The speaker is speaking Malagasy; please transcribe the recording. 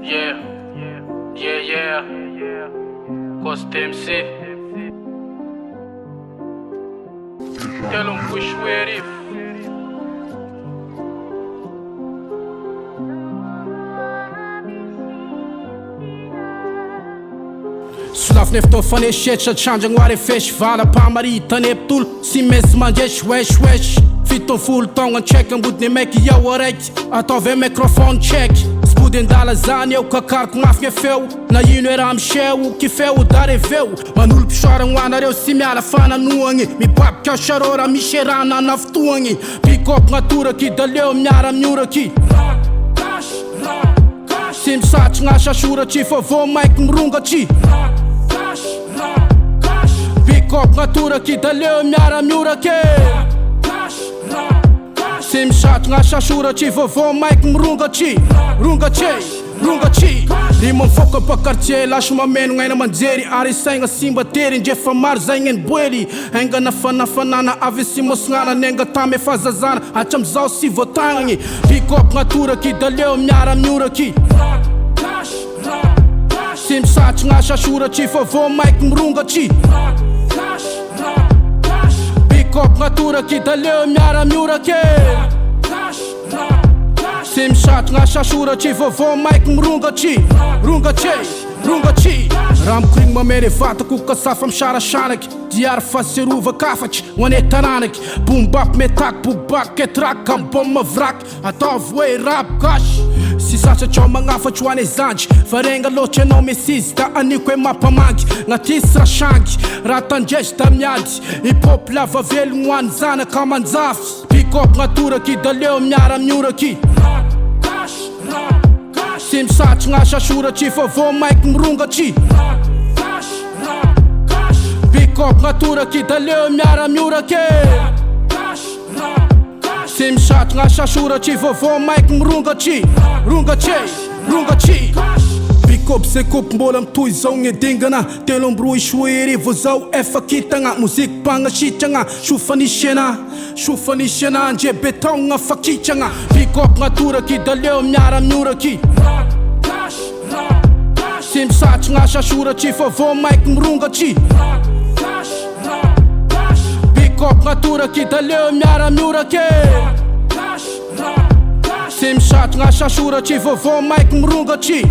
Yeah, Costa MC. Tell 'em push where if. Sulaf nefton faneshetra trandragnoary festival mpamarita neptolo sy maintsy mandresy wesh fitony folo taogna check ambodiny maiky iaho araiky ataovy microphone check sy body andala zany eo kakariko mafigna feo na ino raha miseo que feo dareveo manolo mpisoaragno anareo sy miala fananoagny mibabika charô raha misy rana nafitoagny pikopy gnatoraky daleo miara mioraky sy misatry gnasa soratry fa vô maiky mirongatry pikopy gnatoraky daleo miara mioraky sy misatry gnasa soratry fa vô maiky mirongatry rongatry rima mifoka bakartier lasy mameno gn'aina manjery ary saigna simba tery indrefa maro zay gn'eny boely ainga nafanafanana avy sy mosignana nenga tamy efa zazana hatramizao sy voatagnagny pikopy gnatoraky daleo miara mioraky sy misatry gnasa soratry fa vô maiky mirongatry pikopy gnatoraky daleo miara mioraky sy misatry gnasa soratry fa vô maiky mirongatry raha mikorigny mamere vatako kasafa misarasanaky diary faserovaka kafatry hoane taranaky bombapy metaky bobaky ketraky ambom mavraky ataovy hoe rap gasy sy satratrao magnafatry hoane zandy fa regna loatra anao mesizy da aniko hoe mampamangy gnatisy rasangy raha tandresy da miady hipopy lava velogno hoany zanaka manjafy pikopy gnatoraky daleo miara mioraky sy misatry gnasa soratry fa vô maiky mirongatry pikopy gnatoraky daleo miara mioraky sy misatry gnasa soratry fa vô maiky mirongatry pikopy se kopy mbola mitoy zao gn'edingana telo ambroa isoery vo zao efa kitagna moziky mpagnasitragna sofanisy ana ndre betongna fakitragna pikopy gnatoraky daleo miara mioraky sy misatry gnasa soratry fa vô maiky mirongatry pikopy gnatoraky daleo miara mioraky sy misatry gnasa soratry fa vô maiky mirongatry